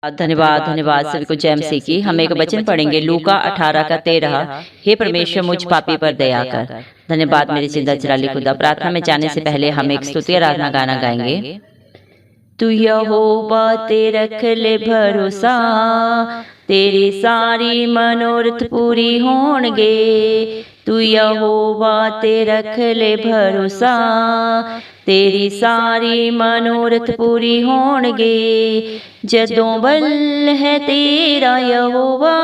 धन्यवाद धन्यवाद सभी को जय मसीह की। हम एक वचन पढ़ेंगे लूका 18 का 13। हे परमेश्वर मुझ पापी पर दया कर। धन्यवाद मेरी जिंदा चिराली खुदा। प्रार्थना में जाने से पहले हम एक स्तुति आराधना गाना गाएंगे। तू यहोवा ते रख ले भरोसा, तेरी सारी मनोरथ पूरी होणगे। तू यहोवा ते रख ले भरोसा, तेरी सारी मनोरथ पूरी होणगे। जदों बल है तेरा यहोवा,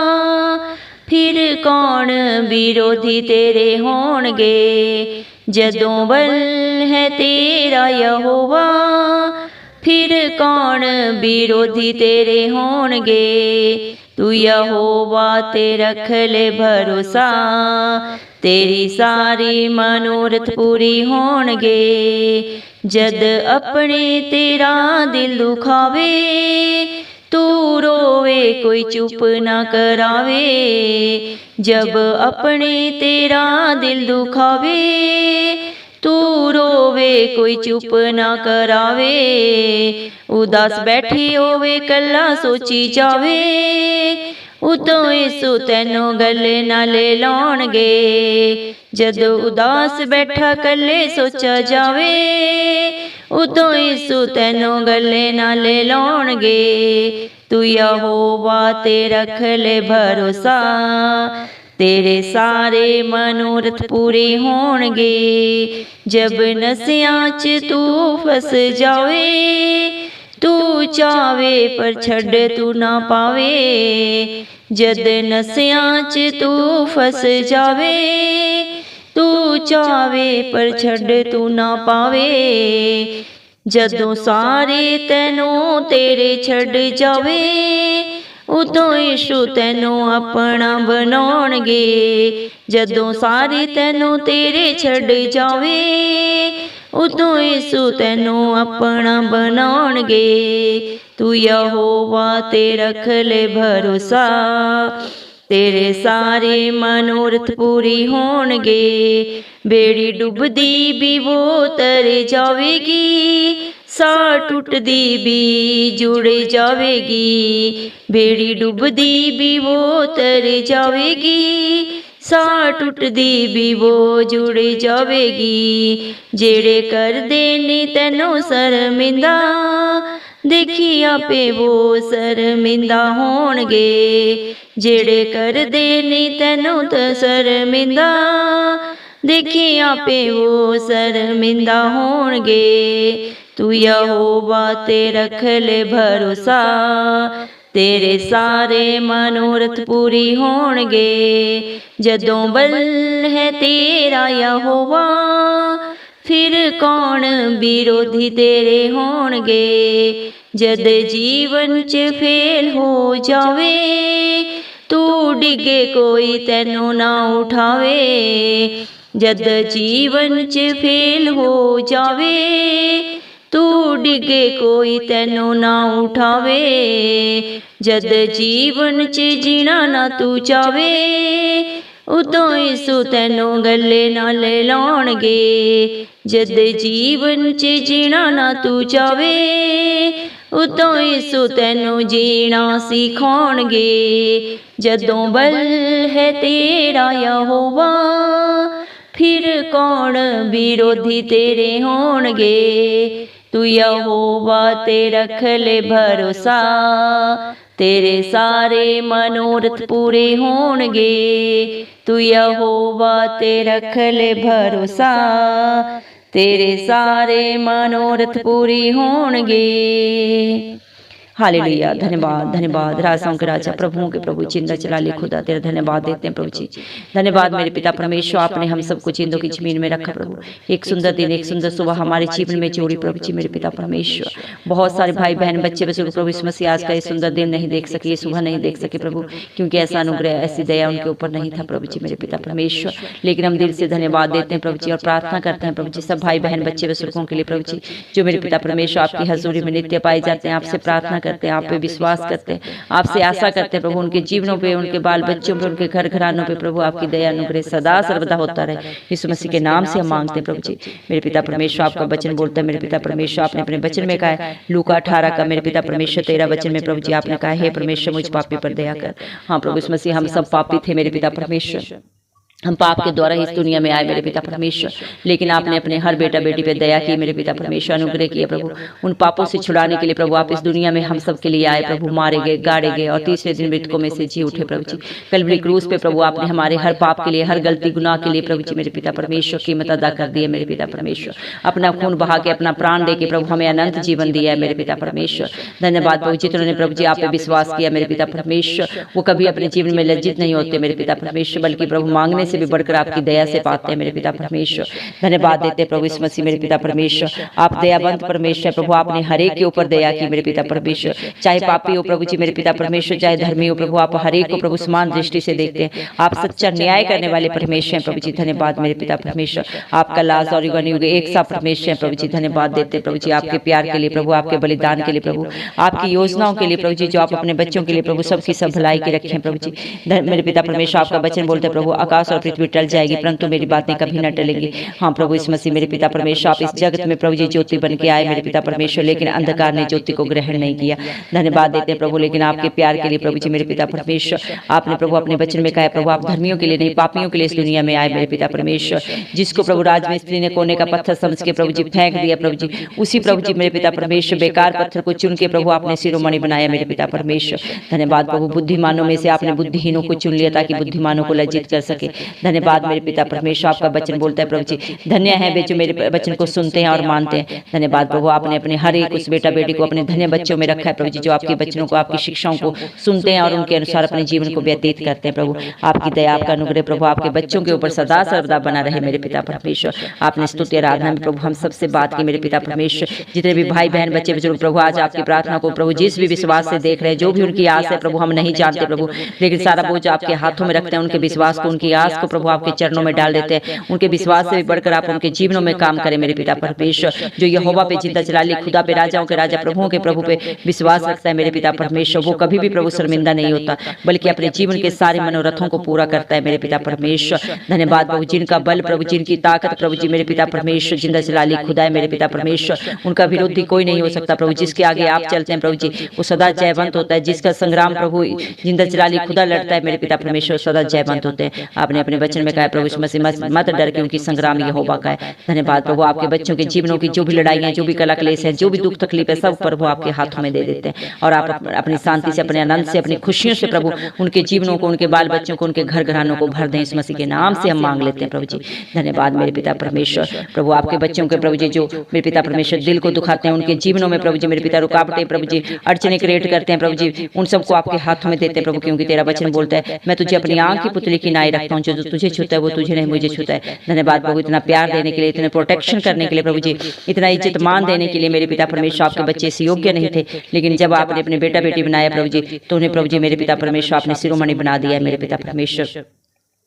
फिर कौन विरोधी तेरे होणगे। जदों बल है तेरा यहोवा, फिर कौन विरोधी तेरे होणगे। तू यहोवा ते रख ले भरोसा, तेरी सारी मनोरथ पूरी होणगे। जद अपने तेरा दिल दुखावे, तू रोवे कोई चुप ना करावे। जब अपने तेरा दिल दुखावे, तू रोवे कोई चुप ना करावे। उदास बैठी होवे कल्ला सोची जावे, उतों इसु तैनों गले ना ले लाउणगे। जदों उदास बैठा कल्ले सोचा जावे, उतों इसु तैनों गले ना ले लाउणगे। तू यहोवा ते रख ले भरोसा, तेरे सारे मनोरथ पूरे होणगे। जब नसियां च तू फस जावे, तू चावे पर छड़ तू ना पावे। जद नसियां च तू फस जावे, तू चावे पर छड़ तू ना पावे। जदों सारे तैनों तेरे छड़ जावे, उतों यीशु तैनों अपना बनाउणगे। जदों सारे तैनों तेरे छड़ जावे, उतों यीशु तैनों अपना बनाउणगे। तू यहोवा ते रख ले भरोसा, तेरे सारे मनोरथ पूरी होणगे। बेड़ी डुबदी भी वो तर जावेगी, साह टुटदी भी जुड़ जावेगी। बेड़ी डुबदी भी वो तर जावेगी, साह टुटदी भी वो जुड़ जावेगी। जेड़े कर देनी तैनों शर्मिंदा, देखी आपे वो शर्मिंदा होणगे। जेड़े कर देनी तैनों शर्मिंदा, देखी आपे वो शर्मिंदा होणगे। तू यहोवा ते रख ले भरोसा, तेरे सारे मनोरथ पूरी होणगे। जदों बल है तेरा यहोवा, फिर कौन विरोधी तेरे होणगे। जद जीवन च फेल हो जावे, तू डिगे कोई तैनों ना उठावे। जद जीवन च फेल हो जावे, तू डिगे कोई तैनों ना उठावे। जद जीवन च जीना ना तू चावे, उतों यीशु तैनों गले ना ले लाउणगे। जद जीवन च जीना ना तू चावे, उतों यीशु तैनों जीना सिखाउणगे। जदों बल है तेरा यहोवा, फिर कौन विरोधी तेरे होणगे। तू यहोवा ते रख ले भरोसा, तेरे सारे मनोरथ पूरे होणगे। तू यहोवा ते रख ले भरोसा, तेरे सारे मनोरथ पूरी होणगे। हालेलुया। धन्यवाद धन्यवाद राजाओं के राजा प्रभुओं के प्रभु जिंदा चिराली खुदा, तेरा धन्यवाद देते हैं प्रभु जी। धन्यवाद मेरे पिता परमेश्वर, आपने हम सबको जिंदों की जमीन में रखा प्रभु। एक सुंदर दिन, एक सुंदर सुबह हमारे जीवन में जोड़ी प्रभु जी मेरे पिता परमेश्वर। बहुत सारे भाई बहन बच्चे बुजुर्ग प्रभु इस मसीह आज का ये सुंदर दिन नहीं देख सके, ये सुबह नहीं देख सके प्रभु, क्योंकि ऐसा अनुग्रह ऐसी दया उनके ऊपर नहीं था प्रभु जी मेरे पिता परमेश्वर। लेकिन हम दिल से धन्यवाद देते हैं प्रभु जी और प्रार्थना करते हैं प्रभु जी सब भाई बहन बच्चे बुजुर्गों के लिए प्रभु जी, जो मेरे पिता परमेश्वर आपकी हजूरी में नित्य पाए जाते हैं। आपसे प्रार्थना करते हैं, आप पे विश्वास करते हैं, आपसे आशा करते हैं प्रभु, उनके जीवनों पे, उनके बाल बच्चों पे, उनके घर घरानों पे प्रभु आपकी दया अनुग्रह सदा सर्वदा होता रहे। यीशु मसीह के नाम से हम मांगते हैं प्रभु जी। मेरे पिता परमेश्वर, आपका वचन बोलता है मेरे पिता परमेश्वर, आपने अपने वचन में कहा है लूका 18 का मेरे पिता परमेश्वर 13 वचन में प्रभु जी आपने कहा है परमेश्वर मुझ पापी पर दया कर। हाँ प्रभु यीशु मसीह, हम सब पापी थे मेरे पिता परमेश्वर, हम पाप के द्वारा इस दुनिया में आए मेरे पिता परमेश्वर, लेकिन आपने अपने हर बेटा बेटी पे दया की मेरे पिता परमेश्वर, अनुग्रह किए प्रभु। उन पापों से छुड़ाने के लिए प्रभु आप इस दुनिया में हम सब के लिए आए प्रभु, मारे गए, गाड़े गए और तीसरे दिन मृतकों में से जी उठे प्रभु जी। कल्वरी क्रूस पे प्रभु आपने हमारे हर पाप के लिए, हर गलती गुनाह के लिए प्रभु जी मेरे पिता परमेश्वर कीमत अदा कर दी है मेरे पिता परमेश्वर। अपना खून बहा के, अपना प्राण दे के प्रभु हमें अनंत जीवन दिया है मेरे पिता परमेश्वर। धन्यवाद प्रभु जी, जिन्होंने प्रभु जी आप पे विश्वास किया मेरे पिता परमेश्वर, वो कभी अपने जीवन में लज्जित नहीं होते मेरे पिता परमेश्वर, बल्कि प्रभु मांगने से भी बढ़कर आपकी दया से पाते हैं मेरे पिता परमेश्वर। धन्यवाद देते हैं प्रभु इस मसीह मेरे पिता परमेश्वर, आप दयावंत परमेश्वर प्रभु, आपने हर एक के ऊपर दया की मेरे पिता परमेश्वर, चाहे पापी हो प्रभु जी मेरे पिता परमेश्वर, चाहे धर्मी हो प्रभु, आप हर एक को प्रभु समान दृष्टि से देखते हैं। आप सच्चा न्याय करने वाले परमेश्वर हैं प्रभु जी। धन्यवाद मेरे पिता परमेश्वर, आपका लाज और युग युग एक सा परमेश्वर है प्रभु जी। धन्यवाद देते हैं प्रभु जी आपके प्यार के लिए प्रभु, आपके बलिदान के लिए प्रभु, आपकी योजनाओं के लिए प्रभु जी, जो आप अपने बच्चों के लिए प्रभु सबकी सब भलाई की रखें प्रभु जी। मेरे पिता परमेश्वर, आपका वचन बोलते प्रभु आकाश और पृथ्वी टल जाएगी परंतु मेरी बातें कभी न टलेंगी। हाँ प्रभु इस मसीह मेरे पिता परमेश्वर, आप इस जगत में प्रभु जी ज्योति बन के आए मेरे पिता परमेश्वर, लेकिन अंधकार ने ज्योति को ग्रहण नहीं किया। धन्यवाद देते हैं प्रभु, लेकिन आपके प्यार के लिए प्रभु जी मेरे पिता परमेश्वर, आपने प्रभु अपने वचन में कहा प्रभु आप धर्मियों के लिए नहीं पापियों के लिए इस दुनिया में आए मेरे पिता परमेश्वर। जिसको प्रभु राजमिस्त्री ने कोने का पत्थर समझ के प्रभु जी फेंक दिया प्रभु जी, उसी प्रभु जी मेरे पिता परमेश्वर बेकार पत्थर को चुन के प्रभु आपने शिरोमणि बनाया मेरे पिता परमेश्वर। धन्यवाद प्रभु, बुद्धिमानों में से आपने बुद्धिहीनों को चुन लिया ताकि बुद्धिमानों को लज्जित कर सके। धन्यवाद मेरे पिता परमेश्वर, आपका वचन बोलता है प्रभु जी धन्य है वे जो मेरे वचन को सुनते हैं और मानते हैं। धन्यवाद प्रभु, आपने अपने हर एक उस बेटा बेटी को अपने धन्य बच्चों में रखा है प्रभु जी, जो आपके बच्चों को, आपकी शिक्षाओं को सुनते हैं और उनके अनुसार अपने जीवन को व्यतीत करते हैं प्रभु। आपकी दया, आपका अनुग्रह प्रभु आपके बच्चों के ऊपर सदा सर्वदा बना रहे मेरे पिता परमेश्वर। आपने स्तुति आराधना में प्रभु हम सबसे बात की मेरे पिता परमेश्वर, जितने भी भाई बहन बच्चे बुजुर्ग प्रभु आज आपकी प्रार्थना को प्रभु जिस भी विश्वास से देख रहे हैं, जो भी उनकी आस है प्रभु हम नहीं जानते प्रभु, लेकिन सारा बोझ आपके हाथों में रखते हैं। उनके विश्वास को, उनकी आस को प्रभु आपके चरणों में डाल देते हैं। उनके विश्वास से भी बढ़कर आप उनके जीवनों में काम करें मेरे पिता परमेश्वर। जो यहोवा पे जिंदा जलाली खुदा पे, राजाओं के राजा, प्रभुओं के प्रभु पे विश्वास रखता है मेरे पिता परमेश्वर, वो कभी भी प्रभु शर्मिंदा नहीं होता, बल्कि अपने जीवन के सारे मनोरथों को पूरा करता है मेरे पिता परमेश्वर। धन्यवाद प्रभु, जिनका बल प्रभु, जिनकी ताकत प्रभु जी मेरे पिता परमेश्वर जिंदा जलाली खुदा है मेरे पिता परमेश्वर, उनका विरोधी कोई नहीं हो सकता प्रभु। जिसके आगे आप चलते हैं प्रभु जी वो सदा जयवंत होता है। जिसका संग्राम प्रभु जिंदा जलाली खुदा लड़ता है मेरे पिता परमेश्वर, सदा जयवंत होते हैं। आपने अपने वचन में कहा प्रभु मसीह मत डर क्योंकि संग्राम यहोवा का है। धन्यवाद प्रभु, आपके बच्चों के जीवनों की जो भी लड़ाइयां, जो भी कला क्लेश है, जो भी दुख तकलीफ है, सब प्रभु आपके हाथों में दे देते हैं। और आप अपनी शांति से, अपने आनंद से, अपनी खुशियों से प्रभु उनके जीवनों को, उनके बाल बच्चों को, उनके घर घरानों को भर दें। इस मसीह के नाम से हम मांग लेते हैं प्रभु जी। धन्यवाद मेरे पिता परमेश्वर प्रभु, आपके बच्चों के प्रभु जी जो मेरे पिता परमेश्वर दिल को दुखाते हैं, उनके जीवनों में प्रभु जी मेरे पिता रुकावटें प्रभु जी अड़चने क्रिएट करते हैं प्रभु जी, उन सबको आपके हाथों में देते हैं प्रभु, क्योंकि तेरा वचन बोलता है मैं तुझे अपनी आंख की पुतली की नाई रखता हूँ, जो तुझे छूता है वो तुझे नहीं मुझे छूता है। धन्यवाद प्रभु, इतना प्यार देने के लिए, इतने प्रोटेक्शन करने के लिए प्रभु जी, इतना इज्जत मान देने के लिए मेरे पिता परमेश्वर। आपके बच्चे इस योग्य नहीं थे, लेकिन जब आपने अपने बेटा बेटी बनाया प्रभु जी, तो उन्हें प्रभु जी मेरे पिता परमेश्वर आपने शिरोमणि बना दिया मेरे पिता परमेश्वर।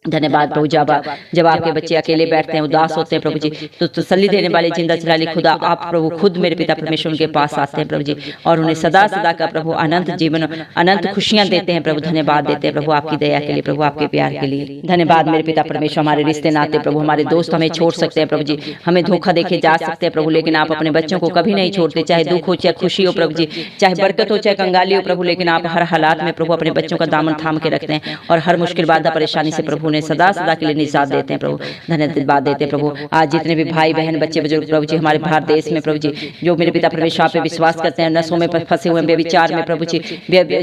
धन्यवाद प्रभु, जब आपके बच्चे अकेले बैठते हैं, उदास होते हैं प्रभु जी, तो तसल्ली देने वाले जिंदा जलाली खुदा आप प्रभु खुद मेरे पिता परमेश्वर उनके पास आते हैं प्रभु जी, और उन्हें सदा सदा का प्रभु अनंत जीवन, अनंत खुशियां देते हैं प्रभु। धन्यवाद देते हैं प्रभु आपकी दया के लिए, प्रभु आपके प्यार के लिए। धन्यवाद मेरे पिता परमेश्वर, हमारे रिश्ते नाते प्रभु, हमारे दोस्त हमें छोड़ सकते हैं प्रभु जी, हमें धोखा देके जा सकते हैं प्रभु, लेकिन आप अपने बच्चों को कभी नहीं छोड़ते। चाहे दुख हो, चाहे खुशी हो प्रभु जी, चाहे बरकत हो, चाहे कंगाली हो प्रभु, लेकिन आप हर हालात में प्रभु अपने बच्चों का दामन थाम के रखते हैं, और हर मुश्किल बाधा परेशानी से प्रभु उन्हें सदा सदा के लिए निजात देते हैं प्रभु। धन्यवाद देते हैं प्रभु। आज जितने भी भाई बहन बच्चे बुजुर्ग प्रभु जी हमारे भारत देश में प्रभु जी, जो मेरे पिता परमेश्वर आप पे विश्वास करते हैं, नशों में फंसे हुए, व्यभिचार में प्रभु जी,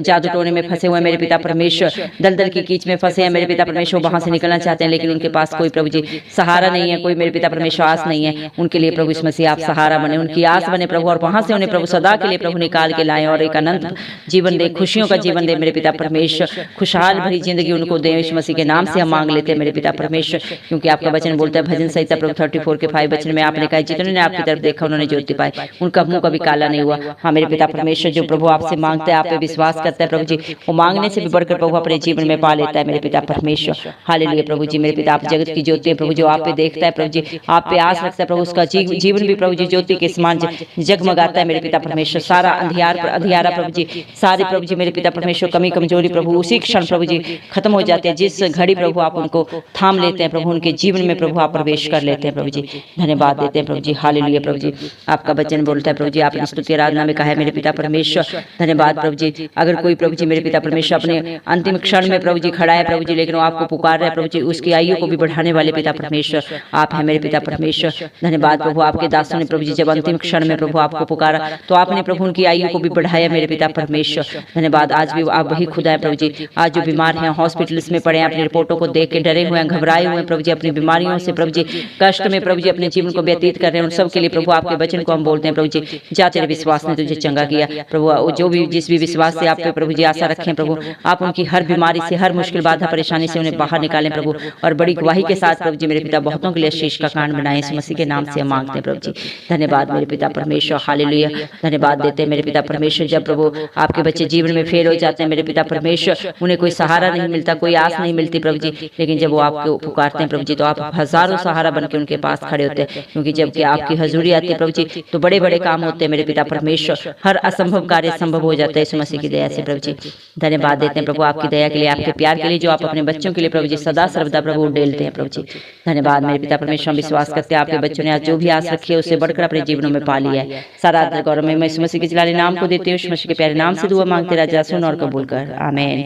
जादू टोने में फंसे हुए मेरे पिता परमेश्वर, दलदल की कीच में फंसे हैं मेरे पिता परमेश्वर, वहां से निकलना चाहते हैं, लेकिन उनके पास कोई प्रभु जी सहारा नहीं है, कोई मेरे पिता परमेश्वर आस नहीं है। उनके लिए प्रभु इस मसीह आप सहारा बने, उनकी आस बने प्रभु, और वहां से उन्हें प्रभु सदा के लिए प्रभु निकाल के लाए, और एक अनंत जीवन दे, खुशियों का जीवन दे मेरे पिता परमेश्वर। खुशहाल भरी जिंदगी उनको दे, इस मसीह के नाम से हम मांग लेते हैं मेरे पिता परमेश्वर, क्योंकि आपका वचन बोलता है भजन संहिता प्रभु 34 के 5 वचन में आपने कहा जितने ने आपकी तरफ देखा उन्होंने ज्योति पाई, उनका मुंह कभी काला नहीं हुआ। हाँ मेरे पिता परमेश्वर, जो प्रभु आपसे मांगते हैं, आप पे विश्वास करता है प्रभु जी, वो मांगने से भी बढ़कर प्रभु अपने जीवन में पा लेता है मेरे पिता परमेश्वर। हालेलुया प्रभु जी। मेरे पिता आप जगत की ज्योति है प्रभु, जो आप पे देखता है प्रभु जी, आप पे आस रखता है प्रभु, उसका जीवन भी प्रभु जी ज्योति के समान जगमगाता है मेरे पिता परमेश्वर। सारा अंधियारा प्रभु जी, सारी प्रभु जी मेरे पिता परमेश्वर कमी कमजोरी प्रभु उसी क्षण प्रभु जी खत्म हो जाती है, जिस घड़ी प्रभु आप उनको थाम लेते हैं प्रभु, उनके जीवन में प्रभु आप प्रवेश कर लेते हैं प्रभु जी। धन्यवाद देते हैं प्रभु जी। हालेलुया प्रभु जी। आपका वचन बोलता है प्रभु जी, आपने स्तुति आराधना में कहा है मेरे पिता परमेश्वर। धन्यवाद प्रभु जी। अगर कोई प्रभु जी मेरे पिता परमेश्वर अपने अंतिम क्षण में प्रभु जी खड़ा है प्रभु जी, लेकिन वो आपको पुकार रहा है प्रभु जी, उसकी आयु को भी बढ़ाने वाले पिता परमेश्वर आप हैं मेरे पिता परमेश्वर। धन्यवाद प्रभु। आपके दासों ने प्रभु जी जब अंतिम क्षण में प्रभु आपको पुकारा तो आपने प्रभु उनकी आयु को भी बढ़ाया मेरे पिता परमेश्वर। धन्यवाद। आज भी आप वही खुदा है प्रभु जी। आज जो बीमार हैं, हॉस्पिटल्स में पड़े हैं, अपनी रिपोर्टों को देख के डरे हुए हैं, घबराए हुए हैं प्रभु जी, अपनी बीमारियों से प्रभु जी कष्ट में प्रभु जी अपने जीवन को व्यतीत कर रहे हैं, उन सब के लिए प्रभु आपके वचन को हम बोलते हैं प्रभु जी, जा तेरे विश्वास ने तुझे चंगा किया प्रभु। जो भी जिस भी विश्वास से आप पे प्रभु जी आशा रखें प्रभु, आप उनकी हर बीमारी से, हर मुश्किल बाधा परेशानी से उन्हें बाहर निकालें प्रभु, और बड़ी गवाही के साथ प्रभु जी मेरे पिता बहुतों के लिए शीश का कांड बनाए, इस मसीह के नाम से हम मांगते हैं प्रभु जी। धन्यवाद मेरे पिता परमेश्वर। हालेलुया। धन्यवाद देते हैं मेरे पिता परमेश्वर। जब प्रभु आपके बच्चे जीवन में फेल हो जाते हैं मेरे पिता परमेश्वर, उन्हें कोई सहारा नहीं मिलता, कोई आस नहीं मिलती प्रभु जी, लेकिन जब वो आपको पुकारते हैं प्रभु जी, तो आप हजारों सहारा बनकर उनके पास खड़े होते हैं, क्योंकि जबकि आपकी हजूरी आती है प्रभु जी तो बड़े बड़े काम होते हैं मेरे पिता परमेश्वर। हर असंभव कार्य संभव हो जाता है इस मसीह की दया से प्रभु जी। धन्यवाद देते हैं प्रभु आपकी दया के लिए, आपके प्यार के लिए, जो आप अपने बच्चों के लिए प्रभु जी सदा सर्वदा प्रभु डेलते हैं प्रभु जी। धन्यवाद मेरे पिता परमेश्वर। विश्वास करते हैं आपके बच्चों ने आज जो भी आस रखी है उससे बढ़कर अपने जीवनों में पा लिया है। सारा गौरव में मैं इस मसीह के जलाले नाम को देती हूँ, मसीह के प्यारे नाम से दुआ मांगते राजा सुन और कबूल कर, आमीन।